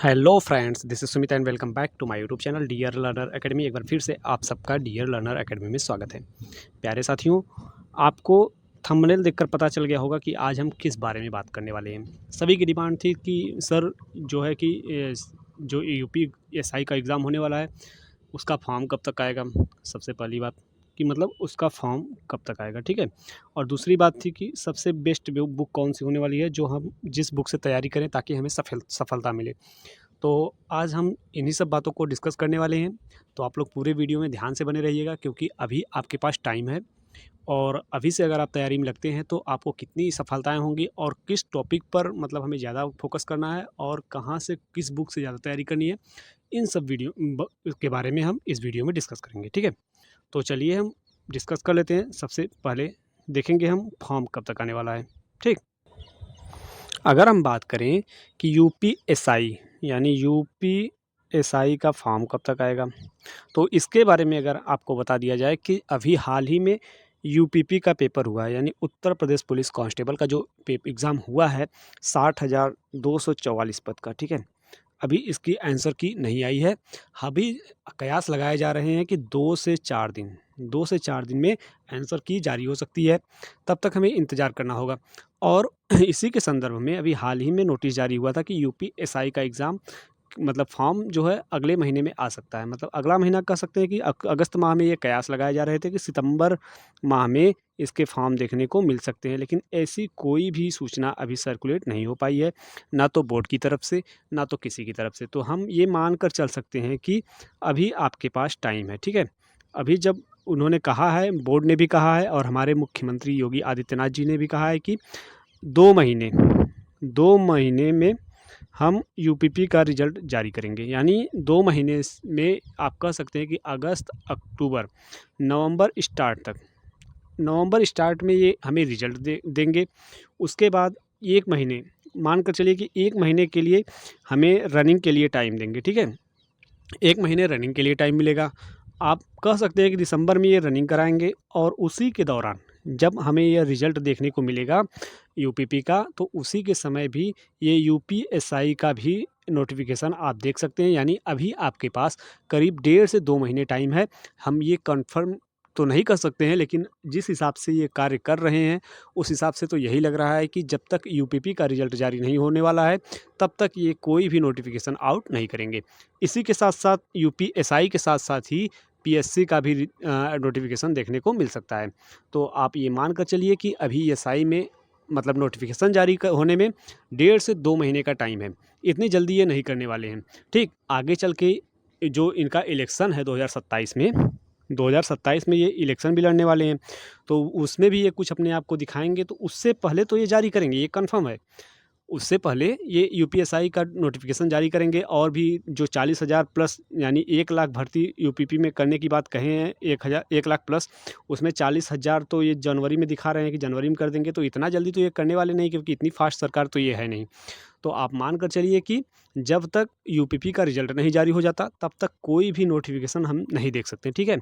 Hello friends, this is Sumit and welcome back to my YouTube channel Dear Learner Academy. एक बार फिर से आप सबका डियर लर्नर एकेडमी में स्वागत है। प्यारे साथियों, आपको थंबनेल देखकर पता चल गया होगा कि आज हम किस बारे में बात करने वाले हैं। सभी की डिमांड थी कि सर जो है कि जो यूपीएसआई का एग्ज़ाम होने वाला है उसका फॉर्म कब तक आएगा। सबसे पहली बात कि मतलब उसका फॉर्म कब तक आएगा, ठीक है। और दूसरी बात थी कि सबसे बेस्ट बुक कौन सी होने वाली है जो हम जिस बुक से तैयारी करें ताकि हमें सफलता मिले। तो आज हम इन्हीं सब बातों को डिस्कस करने वाले हैं। तो आप लोग पूरे वीडियो में ध्यान से बने रहिएगा क्योंकि अभी आपके पास टाइम है और अभी से अगर आप तैयारी में लगते हैं तो आपको कितनी सफलताएं होंगी और किस टॉपिक पर मतलब हमें ज़्यादा फोकस करना है और कहाँ से किस बुक से ज़्यादा तैयारी करनी है, इन सब के बारे में हम इस वीडियो में डिस्कस करेंगे, ठीक है। तो चलिए हम डिस्कस कर लेते हैं। सबसे पहले देखेंगे हम फॉर्म कब तक आने वाला है, ठीक। अगर हम बात करें कि यूपीएसआई यानी यूपीएसआई का फॉर्म कब तक आएगा, तो इसके बारे में अगर आपको बता दिया जाए कि अभी हाल ही में यूपीपी का पेपर हुआ है यानी उत्तर प्रदेश पुलिस कांस्टेबल का जो एग्ज़ाम हुआ है 60,244 पद का, ठीक है। अभी इसकी आंसर की नहीं आई है। अभी कयास लगाए जा रहे हैं कि 2 से 4 दिन में आंसर की जारी हो सकती है। तब तक हमें इंतज़ार करना होगा। और इसी के संदर्भ में अभी हाल ही में नोटिस जारी हुआ था कि यूपीएसआई का एग्ज़ाम मतलब फॉर्म जो है अगले महीने में आ सकता है। मतलब अगला महीना कह सकते हैं कि अगस्त माह में ये कयास लगाए जा रहे थे कि सितंबर माह में इसके फॉर्म देखने को मिल सकते हैं, लेकिन ऐसी कोई भी सूचना अभी सर्कुलेट नहीं हो पाई है, ना तो बोर्ड की तरफ से ना तो किसी की तरफ से। तो हम ये मान कर चल सकते हैं कि अभी आपके पास टाइम है, ठीक है। अभी जब उन्होंने कहा है, बोर्ड ने भी कहा है और हमारे मुख्यमंत्री योगी आदित्यनाथ जी ने भी कहा है कि 2 महीने में हम यूपीपी का रिजल्ट जारी करेंगे। यानी 2 महीने में आप कह सकते हैं कि अगस्त, अक्टूबर, नवंबर स्टार्ट में ये हमें रिजल्ट देंगे। उसके बाद 1 महीने, मान कर चलिए कि 1 महीने के लिए हमें रनिंग के लिए टाइम देंगे, ठीक है। 1 महीने रनिंग के लिए टाइम मिलेगा। आप कह सकते हैं कि दिसंबर में ये रनिंग कराएंगे और उसी के दौरान जब हमें यह रिजल्ट देखने को मिलेगा यूपीपी का, तो उसी के समय भी ये यूपीएसआई का भी नोटिफिकेशन आप देख सकते हैं। यानी अभी आपके पास करीब 1.5 से 2 महीने टाइम है। हम ये कंफर्म तो नहीं कर सकते हैं, लेकिन जिस हिसाब से ये कार्य कर रहे हैं उस हिसाब से तो यही लग रहा है कि जब तक यूपीपी का रिजल्ट जारी नहीं होने वाला है तब तक ये कोई भी नोटिफिकेशन आउट नहीं करेंगे। इसी के साथ साथ यूपीएसआई के साथ साथ ही पीएससी का भी नोटिफिकेशन देखने को मिल सकता है। तो आप ये मान कर चलिए कि अभी एसआई में मतलब नोटिफिकेशन जारी होने में 1.5 से 2 महीने का टाइम है। इतनी जल्दी ये नहीं करने वाले हैं, ठीक। आगे चल के जो इनका इलेक्शन है 2027 में ये इलेक्शन भी लड़ने वाले हैं, तो उसमें भी ये कुछ अपने आप को दिखाएंगे। तो उससे पहले तो ये जारी करेंगे, ये कन्फर्म है। उससे पहले ये यूपीएसआई का नोटिफिकेशन जारी करेंगे और भी जो 40,000 प्लस यानी 1 लाख भर्ती यूपीपी में करने की बात कहे हैं, 1 लाख प्लस, उसमें 40,000 तो ये जनवरी में दिखा रहे हैं कि जनवरी में कर देंगे। तो इतना जल्दी तो ये करने वाले नहीं क्योंकि इतनी फास्ट सरकार तो ये है नहीं। तो आप मान कर चलिए कि जब तक यूपीपी का रिजल्ट नहीं जारी हो जाता तब तक कोई भी नोटिफिकेशन हम नहीं देख सकते, ठीक है।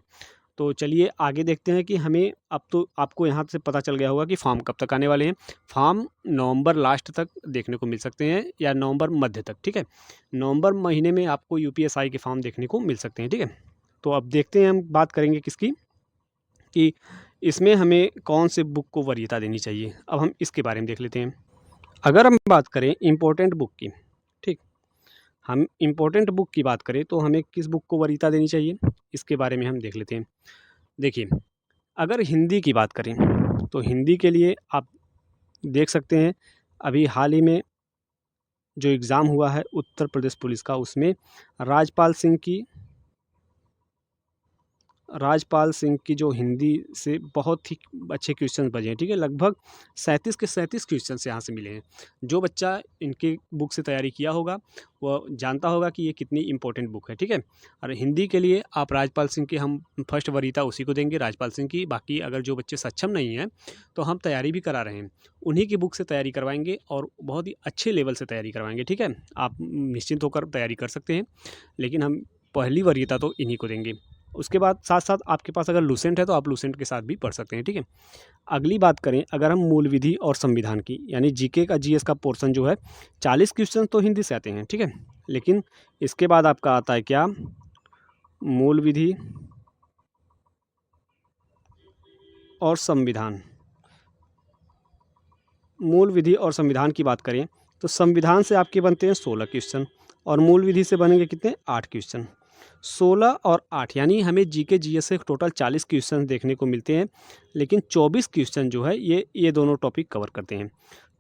तो चलिए आगे देखते हैं कि हमें अब तो आपको यहाँ से पता चल गया होगा कि फॉर्म कब तक आने वाले हैं। फॉर्म नवंबर लास्ट तक देखने को मिल सकते हैं या नवंबर मध्य तक, ठीक है। नवंबर महीने में आपको यूपीएसआई के फॉर्म देखने को मिल सकते हैं, ठीक है। तो अब देखते हैं, हम बात करेंगे किसकी, कि इसमें हमें कौन से बुक को वरीयता देनी चाहिए। अब हम इसके बारे में देख लेते हैं। अगर हम बात करें इम्पोर्टेंट बुक की, ठीक, हम इम्पोर्टेंट बुक की बात करें तो हमें किस बुक को वरीयता देनी चाहिए, इसके बारे में हम देख लेते हैं। देखिए, अगर हिंदी की बात करें तो हिंदी के लिए आप देख सकते हैं अभी हाल ही में जो एग्ज़ाम हुआ है उत्तर प्रदेश पुलिस का, उसमें राजपाल सिंह की जो हिंदी से बहुत ही अच्छे क्वेश्चन बचे हैं, ठीक है। लगभग 37 के 37 क्वेश्चन यहाँ से मिले हैं। जो बच्चा इनके बुक से तैयारी किया होगा वह जानता होगा कि ये कितनी इंपॉर्टेंट बुक है, ठीक है। और हिंदी के लिए आप राजपाल सिंह की हम फर्स्ट वरीयता उसी को देंगे, राजपाल सिंह की। बाकी अगर जो बच्चे सक्षम नहीं हैं तो हम तैयारी भी करा रहे हैं, उन्हीं की बुक से तैयारी करवाएंगे और बहुत ही अच्छे लेवल से तैयारी करवाएंगे, ठीक है। आप निश्चिंत होकर तैयारी कर सकते हैं, लेकिन हम पहली वरीयता तो इन्हीं को देंगे। उसके बाद साथ साथ आपके पास अगर लूसेंट है तो आप लूसेंट के साथ भी पढ़ सकते हैं, ठीक है। अगली बात करें अगर हम मूल विधि और संविधान की, यानी जीके का जीएस का पोर्शन जो है 40 क्वेश्चन तो हिंदी से आते हैं, ठीक है। लेकिन इसके बाद आपका आता है क्या, मूल विधि और संविधान। मूल विधि और संविधान की बात करें तो संविधान से आपके बनते हैं 16 क्वेश्चन और मूल विधि से बनेंगे कितने, 8 क्वेश्चन। 16 और 8 यानी हमें जीके जीएस से टोटल 40 क्वेश्चन देखने को मिलते हैं, लेकिन 24 क्वेश्चन जो है ये दोनों टॉपिक कवर करते हैं।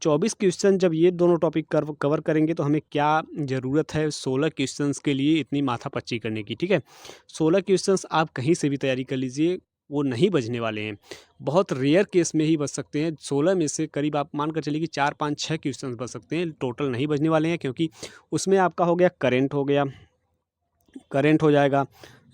24 क्वेश्चन जब ये दोनों टॉपिक कवर करेंगे तो हमें क्या ज़रूरत है 16 क्वेश्चंस के लिए इतनी माथापच्ची करने की, ठीक है। 16 क्वेश्चंस आप कहीं से भी तैयारी कर लीजिए, वो नहीं बचने वाले हैं। बहुत रेयर केस में ही बच सकते हैं। 16 में से करीब आप मान कर चलिए कि 4, 5, 6 क्वेश्चंस बच सकते हैं, टोटल नहीं बचने वाले हैं, क्योंकि उसमें आपका हो गया करंट हो जाएगा,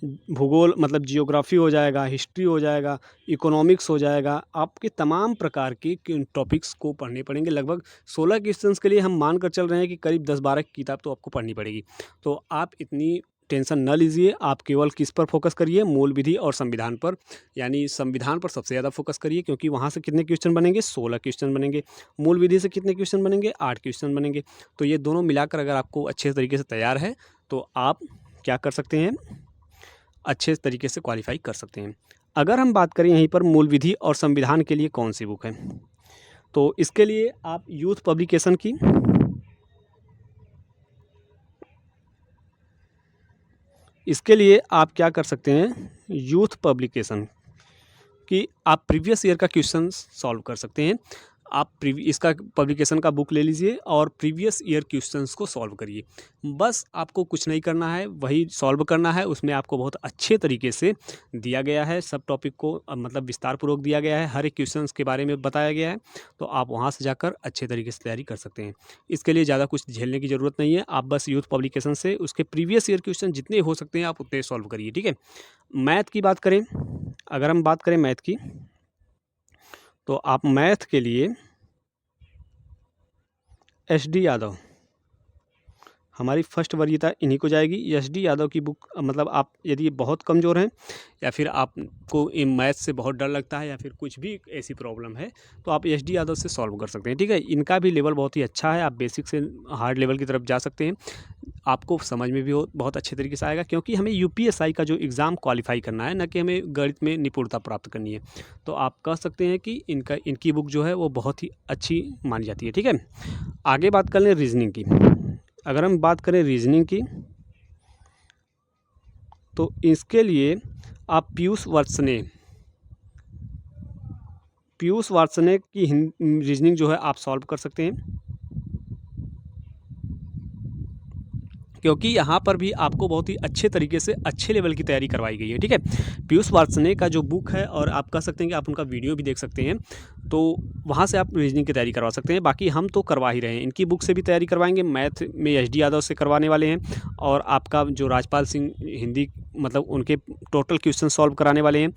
भूगोल मतलब जियोग्राफी हो जाएगा, हिस्ट्री हो जाएगा, इकोनॉमिक्स हो जाएगा। आपके तमाम प्रकार के टॉपिक्स को पढ़ने पड़ेंगे। लगभग 16 क्वेश्चंस के लिए हम मान कर चल रहे हैं कि करीब 10-12 किताब तो आपको पढ़नी पड़ेगी। तो आप इतनी टेंशन न लीजिए, आप केवल किस पर फोकस करिए, मूल विधि और संविधान पर। यानी संविधान पर सबसे ज़्यादा फोकस करिए, क्योंकि वहाँ से कितने क्वेश्चन बनेंगे, 16 क्वेश्चन बनेंगे। मूल विधि से कितने क्वेश्चन बनेंगे, 8 क्वेश्चन बनेंगे। तो ये दोनों मिलाकर अगर आपको अच्छे तरीके से तैयार है तो आप क्या कर सकते हैं, अच्छे तरीके से क्वालिफाई कर सकते हैं। अगर हम बात करें यहीं पर मूल विधि और संविधान के लिए कौन सी बुक है, तो इसके लिए आप यूथ पब्लिकेशन की, इसके लिए आप क्या कर सकते हैं, यूथ पब्लिकेशन की आप प्रीवियस ईयर का क्वेश्चन सॉल्व कर सकते हैं। आप इसका पब्लिकेशन का बुक ले लीजिए और प्रीवियस ईयर क्वेश्चंस को सॉल्व करिए। बस आपको कुछ नहीं करना है, वही सॉल्व करना है। उसमें आपको बहुत अच्छे तरीके से दिया गया है, सब टॉपिक को मतलब विस्तार पूर्वक दिया गया है, हर एक क्वेश्चंस के बारे में बताया गया है। तो आप वहाँ से जाकर अच्छे तरीके से तैयारी कर सकते हैं। इसके लिए ज़्यादा कुछ झेलने की ज़रूरत नहीं है। आप बस यूथ पब्लिकेशन से उसके प्रीवियस ईयर क्वेश्चन जितने हो सकते हैं आप उतने सॉल्व करिए, ठीक है। मैथ की बात करें, अगर हम बात करें मैथ की, तो आप मैथ के लिए एस.डी. यादव, हमारी फर्स्ट वरीयता इन्हीं को जाएगी। एस.डी. यादव की बुक मतलब आप यदि बहुत कमज़ोर हैं या फिर आपको मैथ से बहुत डर लगता है या फिर कुछ भी ऐसी प्रॉब्लम है तो आप एस.डी. यादव से सॉल्व कर सकते हैं, ठीक है। इनका भी लेवल बहुत ही अच्छा है, आप बेसिक से हार्ड लेवल की तरफ जा सकते हैं। आपको समझ में भी बहुत अच्छे तरीके से आएगा, क्योंकि हमें यूपीएसआई का जो एग्ज़ाम क्वालिफाई करना है, न कि हमें गणित में निपुणता प्राप्त करनी है। तो आप कह सकते हैं कि इनकी बुक जो है वो बहुत ही अच्छी मानी जाती है, ठीक है। आगे बात कर लें रीजनिंग की। अगर हम बात करें रीजनिंग की तो इसके लिए आप पीयूष वार्ष्णेय की रीजनिंग जो है आप सॉल्व कर सकते हैं, क्योंकि यहाँ पर भी आपको बहुत ही अच्छे तरीके से अच्छे लेवल की तैयारी करवाई गई है, ठीक है। पीयूष वार्ष्णेय का जो बुक है, और आप कह सकते हैं कि आप उनका वीडियो भी देख सकते हैं, तो वहाँ से आप रीजनिंग की तैयारी करवा सकते हैं। बाकी हम तो करवा ही रहे हैं, इनकी बुक से भी तैयारी करवाएंगे, मैथ में एस.डी. यादव से करवाने वाले हैं, और आपका जो राजपाल सिंह हिंदी मतलब उनके टोटल क्वेश्चन सॉल्व कराने वाले हैं।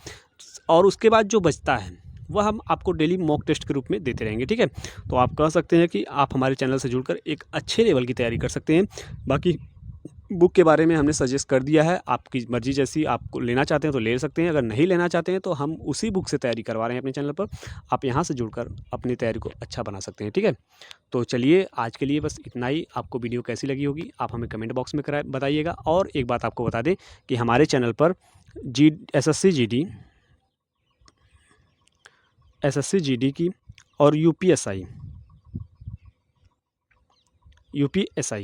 और उसके बाद जो बचता है वह हम आपको डेली मॉक टेस्ट के रूप में देते रहेंगे, ठीक है। तो आप कह सकते हैं कि आप हमारे चैनल से जुड़कर एक अच्छे लेवल की तैयारी कर सकते हैं। बाकी बुक के बारे में हमने सजेस्ट कर दिया है, आपकी मर्ज़ी, जैसी आपको लेना चाहते हैं तो ले सकते हैं, अगर नहीं लेना चाहते हैं तो हम उसी बुक से तैयारी करवा रहे हैं अपने चैनल पर। आप यहाँ से जुड़कर अपनी तैयारी को अच्छा बना सकते हैं, ठीक है। तो चलिए आज के लिए बस इतना ही। आपको वीडियो कैसी लगी होगी आप हमें कमेंट बॉक्स में बताइएगा। और एक बात आपको बता दें कि हमारे चैनल पर एसएससी जीडी की और यूपीएसआई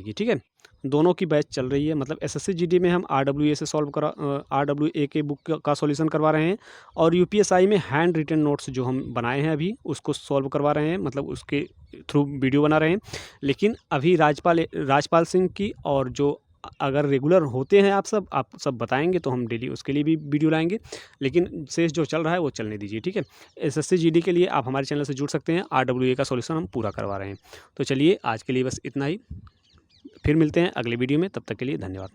की, ठीक है, दोनों की बैच चल रही है। मतलब एसएससी जीडी में हम आरडब्ल्यूए से आरडब्ल्यूए के बुक का सॉल्यूशन करवा रहे हैं, और यूपीएसआई में हैंड रिटन नोट्स जो हम बनाए हैं अभी उसको सॉल्व करवा रहे हैं, मतलब उसके थ्रू वीडियो बना रहे हैं। लेकिन अभी राजपाल सिंह की, और जो अगर रेगुलर होते हैं आप सब बताएंगे तो हम डेली उसके लिए भी वीडियो लाएंगे। लेकिन शेष जो चल रहा है वो चलने दीजिए, ठीक है। एसएससी जीडी के लिए आप हमारे चैनल से जुड़ सकते हैं, आरडब्ल्यूए का सॉल्यूशन हम पूरा करवा रहे हैं। तो चलिए आज के लिए बस इतना ही, फिर मिलते हैं अगले वीडियो में, तब तक के लिए धन्यवाद।